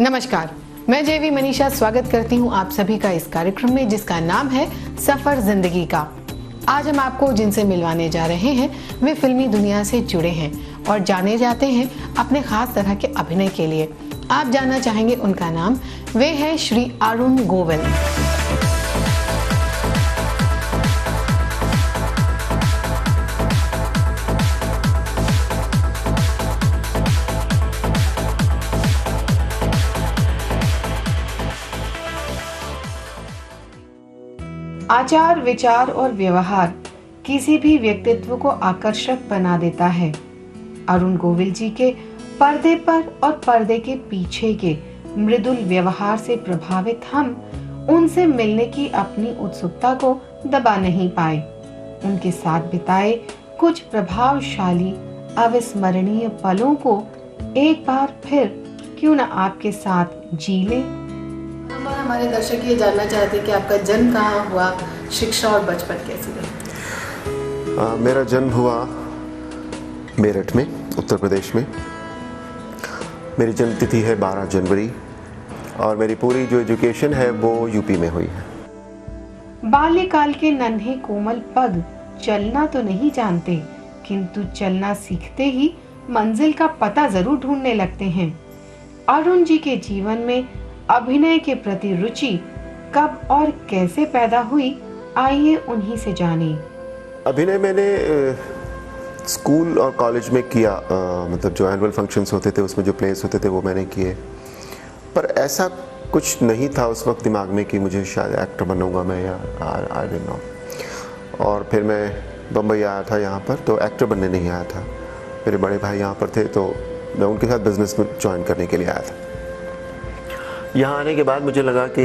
नमस्कार, मैं जेवी मनीषा स्वागत करती हूं आप सभी का इस कार्यक्रम में जिसका नाम है सफर जिंदगी का। आज हम आपको जिनसे मिलवाने जा रहे हैं वे फिल्मी दुनिया से जुड़े हैं और जाने जाते हैं अपने खास तरह के अभिनय के लिए। आप जानना चाहेंगे उनका नाम, वे हैं श्री अरुण गोविल। आचार, विचार और व्यवहार किसी भी व्यक्तित्व को आकर्षक बना देता है। अरुण गोविल जी के पर्दे पर और पर्दे के पीछे के मृदुल व्यवहार से प्रभावित हम उनसे मिलने की अपनी उत्सुकता को दबा नहीं पाए। उनके साथ बिताए कुछ प्रभावशाली अविस्मरणीय पलों को एक बार फिर क्यों न आपके साथ जी लें। हमारे दर्शक ये जानना चाहते हैं कि आपका जन्म कहाँ हुआ, शिक्षा और बचपन कैसी रही? मेरा जन्म हुआ मेरठ में, उत्तर प्रदेश में। मेरी जन्म तिथि है 12 जनवरी और मेरी पूरी जो एजुकेशन है वो यूपी में हुई है। बाल्यकाल के नन्हे कोमल पग चलना तो नहीं जानते, किंतु चलना सीखते ही मंजिल का पता जरूर ढूंढने लगते हैं। अरुण जी के जीवन में अभिनय के प्रति रुचि कब और कैसे पैदा हुई, आइए उन्हीं से जाने। अभिनय मैंने स्कूल और कॉलेज में किया, मतलब जो एनुअल फंक्शंस होते थे उसमें जो प्लेस होते थे वो मैंने किए, पर ऐसा कुछ नहीं था उस वक्त दिमाग में कि मुझे शायद एक्टर बनूंगा मैं या आई डोंट नो। और फिर मैं बम्बई आया था यहाँ पर, तो एक्टर बनने नहीं आया था। मेरे बड़े भाई यहाँ पर थे तो मैं उनके साथ बिजनेस में ज्वाइन करने के लिए आया था। यहाँ आने के बाद मुझे लगा कि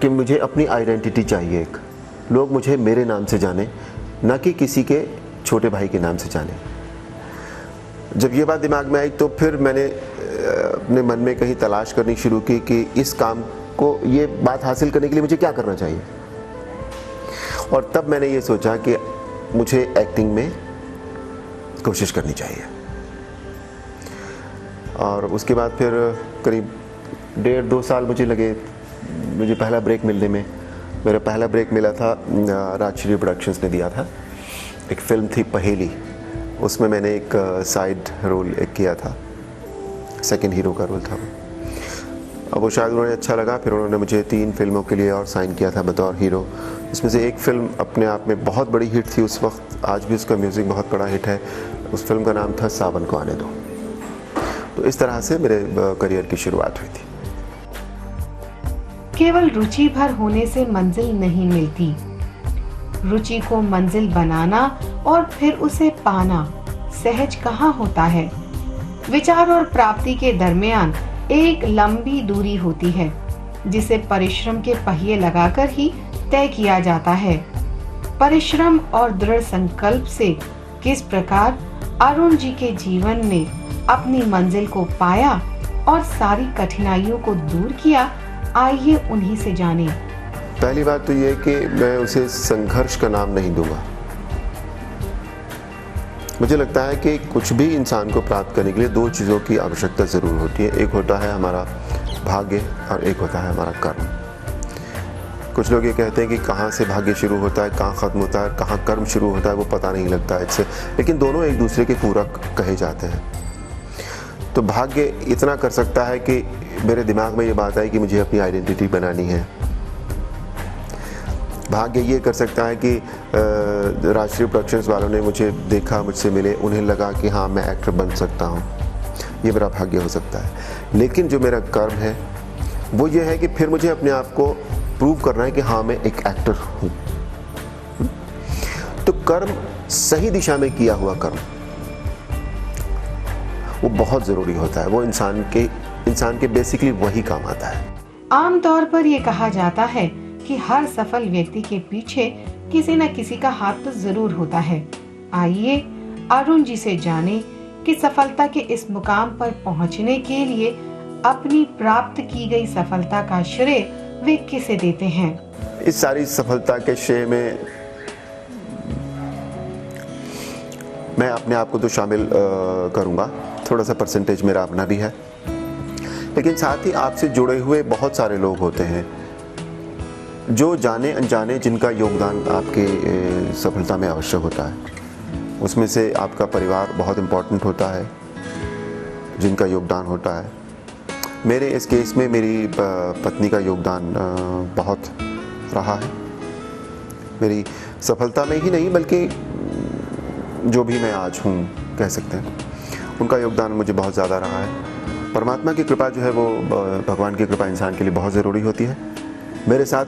मुझे अपनी आइडेंटिटी चाहिए, एक लोग मुझे मेरे नाम से जाने, ना कि किसी के छोटे भाई के नाम से जाने। जब ये बात दिमाग में आई तो फिर मैंने अपने मन में कहीं तलाश करनी शुरू की कि इस काम को, ये बात हासिल करने के लिए मुझे क्या करना चाहिए। और तब मैंने ये सोचा कि मुझे एक्टिंग में कोशिश करनी चाहिए। और उसके बाद फिर करीब 1.5-2 साल मुझे लगे मुझे पहला ब्रेक मिलने में। मेरा पहला ब्रेक मिला था राजश्री प्रोडक्शंस ने दिया था, एक फिल्म थी पहेली, उसमें मैंने एक साइड रोल किया था, सेकंड हीरो का रोल था वो। अब वो शायद उन्हें अच्छा लगा, फिर उन्होंने मुझे 3 फिल्मों के लिए और साइन किया था बतौर हीरो। उसमें से एक फ़िल्म अपने आप में बहुत बड़ी हिट थी उस वक्त, आज भी उसका म्यूज़िक बहुत बड़ा हिट है। उस फिल्म का नाम था सावन को आने दो। तो इस तरह से मेरे करियर की शुरुआत हुई थी। केवल रुचि भर होने से मंजिल नहीं मिलती, रुचि को मंजिल बनाना और फिर उसे पाना सहज कहाँ होता है। विचार और प्राप्ति के दरमियान एक लंबी दूरी होती है जिसे परिश्रम के पहिए लगाकर ही तय किया जाता है। परिश्रम और दृढ़ संकल्प से किस प्रकार अरुण जी के जीवन में अपनी मंजिल को पाया और सारी कठिनाइयों को दूर किया, आइए उन्हीं से जाने। पहली बात तो ये कि मैं उसे संघर्ष का नाम नहीं दूंगा। मुझे लगता है कि कुछ भी इंसान को प्राप्त करने के लिए 2 चीज़ों की आवश्यकता ज़रूर होती है। एक होता है हमारा भाग्य और एक होता है हमारा कर्म। कुछ लोग ये कहते हैं कि कहाँ से भाग्य शुरू होता है, कहाँ ख़त्म होता है, कहाँ कर्म शुरू होता है, वो पता नहीं लगता इससे, लेकिन दोनों एक दूसरे के पूरक कहे जाते हैं। तो भाग्य इतना कर सकता है कि मेरे दिमाग में ये बात आई कि मुझे अपनी आइडेंटिटी बनानी है। भाग्य ये कर सकता है कि राजश्री प्रोडक्शंस वालों ने मुझे देखा, मुझसे मिले, उन्हें लगा कि हाँ मैं एक्टर बन सकता हूँ, ये मेरा भाग्य हो सकता है। लेकिन जो मेरा कर्म है वो ये है कि फिर मुझे अपने आप को प्रूव करना है कि हाँ मैं एक एक्टर हूँ। तो कर्म, सही दिशा में किया हुआ कर्म, वो बहुत ज़रूरी होता है। वो इंसान के बेसिकली वही काम आता है। आमतौर पर ये कहा जाता है कि हर सफल व्यक्ति के पीछे किसी न किसी का हाथ तो जरूर होता है। आइए अरुण जी से जाने कि सफलता के इस मुकाम पर पहुंचने के लिए अपनी प्राप्त की गई सफलता का श्रेय वे किसे देते हैं। इस सारी सफलता के श्रेय में मैं अपने आप को तो शामिल करूंगा, थोड़ा सा परसेंटेज मेरा अपना भी है। लेकिन साथ ही आपसे जुड़े हुए बहुत सारे लोग होते हैं जो जाने अनजाने जिनका योगदान आपके सफलता में आवश्यक होता है। उसमें से आपका परिवार बहुत इम्पोर्टेंट होता है, जिनका योगदान होता है। मेरे इस केस में मेरी पत्नी का योगदान बहुत रहा है, मेरी सफलता में ही नहीं बल्कि जो भी मैं आज हूँ कह सकते हैं, उनका योगदान मुझे बहुत ज़्यादा रहा है। परमात्मा की कृपा जो है वो, भगवान की कृपा इंसान के लिए बहुत ज़रूरी होती है। मेरे साथ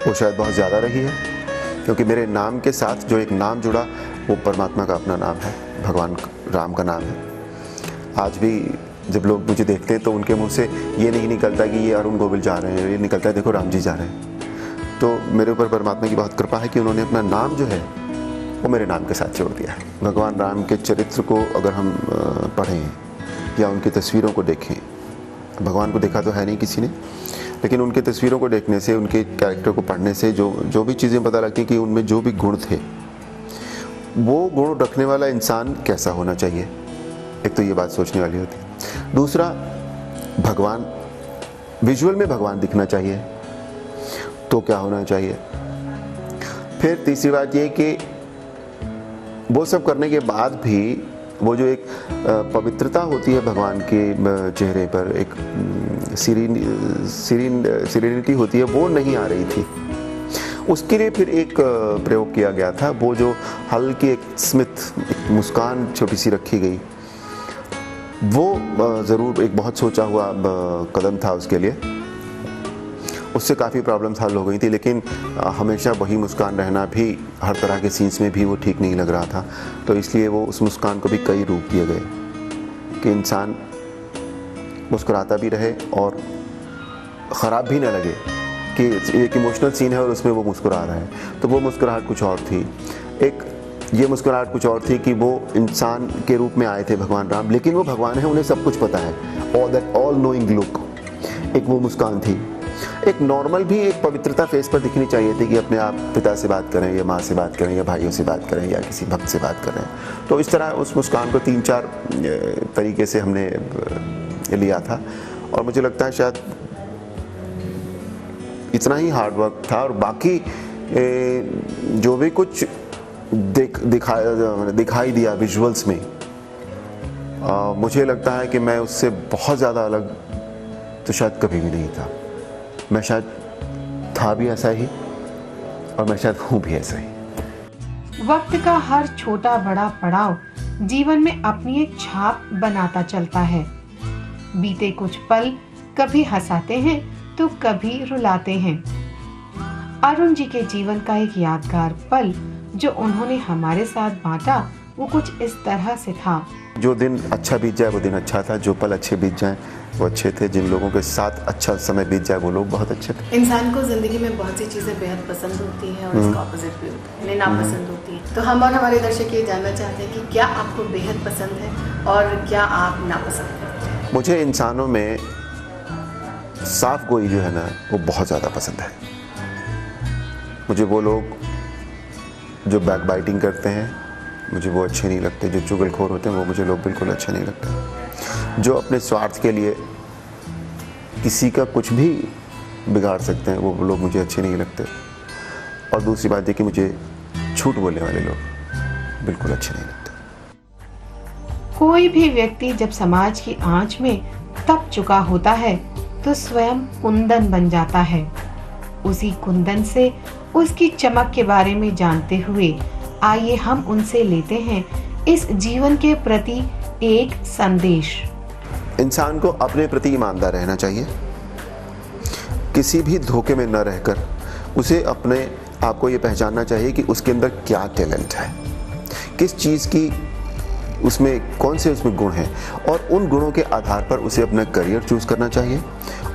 वो शायद बहुत ज़्यादा रही है, क्योंकि मेरे नाम के साथ जो एक नाम जुड़ा वो परमात्मा का अपना नाम है, भगवान राम का नाम है। आज भी जब लोग मुझे देखते हैं तो उनके मुंह से ये नहीं निकलता कि ये अरुण गोविल जा रहे हैं, ये निकलता है देखो राम जी जा रहे हैं। तो मेरे ऊपर परमात्मा की बहुत कृपा है कि उन्होंने अपना नाम जो है वो मेरे नाम के साथ जोड़ दिया है। भगवान राम के चरित्र को अगर हम पढ़ें या उनकी तस्वीरों को देखें, भगवान को देखा तो है नहीं किसी ने, लेकिन उनकी तस्वीरों को देखने से, उनके कैरेक्टर को पढ़ने से जो भी चीज़ें पता लगती हैं कि उनमें जो भी गुण थे, वो गुण रखने वाला इंसान कैसा होना चाहिए। एक तो ये बात सोचने वाली होती है। दूसरा, भगवान, विजुअल में भगवान दिखना चाहिए तो क्या होना चाहिए। फिर तीसरी बात ये कि वो सब करने के बाद भी वो जो एक पवित्रता होती है भगवान के चेहरे पर, एक सीरेनिटी होती है, वो नहीं आ रही थी। उसके लिए फिर एक प्रयोग किया गया था, वो जो हल्की एक स्मित, एक मुस्कान छोटी सी रखी गई, वो ज़रूर एक बहुत सोचा हुआ कदम था उसके लिए। उससे काफ़ी प्रॉब्लम्स हल हो गई थी, लेकिन हमेशा वही मुस्कान रहना भी हर तरह के सीन्स में भी वो ठीक नहीं लग रहा था। तो इसलिए वो उस मुस्कान को भी कई रूप दिए गए कि इंसान मुस्कुराता भी रहे और ख़राब भी ना लगे कि एक इमोशनल सीन है और उसमें वो मुस्कुरा रहा है। तो वो मुस्कुराहट कुछ और थी। एक ये मुस्कुराहट कुछ और थी कि वो इंसान के रूप में आए थे भगवान राम, लेकिन वो भगवान है, उन्हें सब कुछ पता है। ऑल नोइंग लुक, एक वो मुस्कान थी। एक नॉर्मल भी एक पवित्रता फेस पर दिखनी चाहिए थी कि अपने आप पिता से बात करें या माँ से बात करें या भाइयों से बात करें या किसी भक्त से बात करें। तो इस तरह उस मुस्कान को 3-4 तरीके से हमने लिया था और मुझे लगता है शायद इतना ही हार्ड वर्क था। और बाकी जो भी कुछ दिखाई दिया विजुअल्स में, मुझे लगता है कि मैं उससे बहुत ज़्यादा अलग तो शायद कभी भी नहीं था। मैं शायद था भी ऐसा ही और मैं शायद हूँ भी ऐसा ही। वक्त का हर छोटा बड़ा पड़ाव जीवन में अपनी एक छाप बनाता चलता है। बीते कुछ पल कभी हंसाते हैं तो कभी रुलाते हैं। अरुण जी के जीवन का एक यादगार पल जो उन्होंने हमारे साथ बांटा, वो कुछ इस तरह से था। जो दिन अच्छा बीत जाए वो दिन अच्छा था, जो पल अच्छे बीत जाए वो अच्छे थे, जिन लोगों के साथ अच्छा समय बीत जाए वो लोग बहुत अच्छे थे। इंसान को जिंदगी में बहुत सी चीज़ें बेहद पसंद होती हैं और इसका ऑपोजिट भी होता है, उन्हें नापसंद होती है। तो हम और हमारे दर्शक ये जानना चाहते हैं कि क्या आपको बेहद पसंद है और क्या आप नापसंद करते हैं। मुझे इंसानों में साफ गोई जो है ना वो बहुत ज़्यादा पसंद है। मुझे वो लोग जो बैक बाइटिंग करते हैं मुझे वो अच्छे नहीं लगते। जो चुगलखोर होते हैं वो मुझे लोग बिल्कुल अच्छे नहीं लगते। जो अपने स्वार्थ के लिए किसी का कुछ भी बिगाड़ सकते हैं वो लोग मुझे अच्छे नहीं लगते। और दूसरी बात है कि मुझे झूठ बोलने वाले लोग बिल्कुल अच्छे नहीं लगते। कोई भी व्यक्ति जब समाज की आंच में तप चुका होता है तो स्वयं कुंदन बन जाता है। उसी कुंदन से उसकी चमक के बारे में जानते हुए आइए हम उनसे लेते हैं इस जीवन के प्रति एक संदेश। इंसान को अपने प्रति ईमानदार रहना चाहिए। किसी भी धोखे में न रहकर उसे अपने आप को ये पहचानना चाहिए कि उसके अंदर क्या टैलेंट है, किस चीज़ की उसमें कौन से उसमें गुण हैं, और उन गुणों के आधार पर उसे अपना करियर चूज़ करना चाहिए।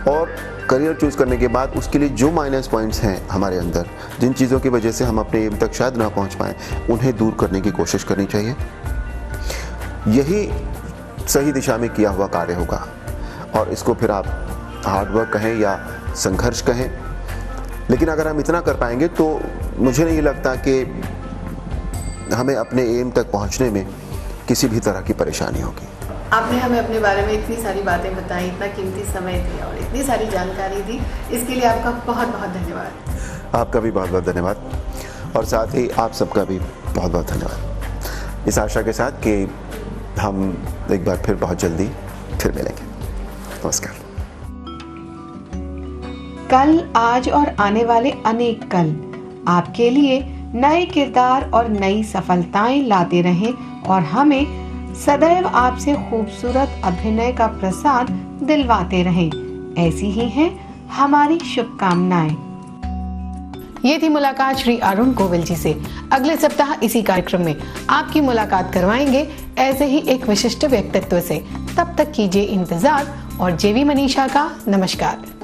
और करियर चूज़ करने के बाद उसके लिए जो माइनस पॉइंट्स हैं हमारे अंदर, जिन चीज़ों की वजह से हम अपने एम तक शायद ना पहुंच पाएँ, उन्हें दूर करने की कोशिश करनी चाहिए। यही सही दिशा में किया हुआ कार्य होगा। और इसको फिर आप हार्डवर्क कहें या संघर्ष कहें, लेकिन अगर हम इतना कर पाएंगे तो मुझे नहीं लगता कि हमें अपने एम तक पहुंचने में किसी भी तरह की परेशानी होगी। आपने हमें अपने बारे में इतनी सारी बातें बताई, इतना कीमती समय दिया और इतनी सारी जानकारी दी, इसके लिए आपका बहुत बहुत धन्यवाद। आपका भी बहुत बहुत धन्यवाद और साथ ही आप सबका भी बहुत बहुत धन्यवाद। इस आशा के साथ कि हम एक बार फिर बहुत जल्दी फिर मिलेंगे। नमस्कार। कल, आज और आने वाले अनेक कल आपके लिए नए किरदार और नई सफलताएं लाते रहें और हमें सदैव आपसे खूबसूरत अभिनय का प्रसाद दिलवाते रहें। ऐसी ही हैं हमारी शुभकामनाएं। ये थी मुलाकात श्री अरुण गोविल जी से। अगले सप्ताह इसी कार्यक्रम में आपकी मुलाकात करवाएंगे ऐसे ही एक विशिष्ट व्यक्तित्व से। तब तक कीजिए इंतजार और जेवी मनीषा का नमस्कार।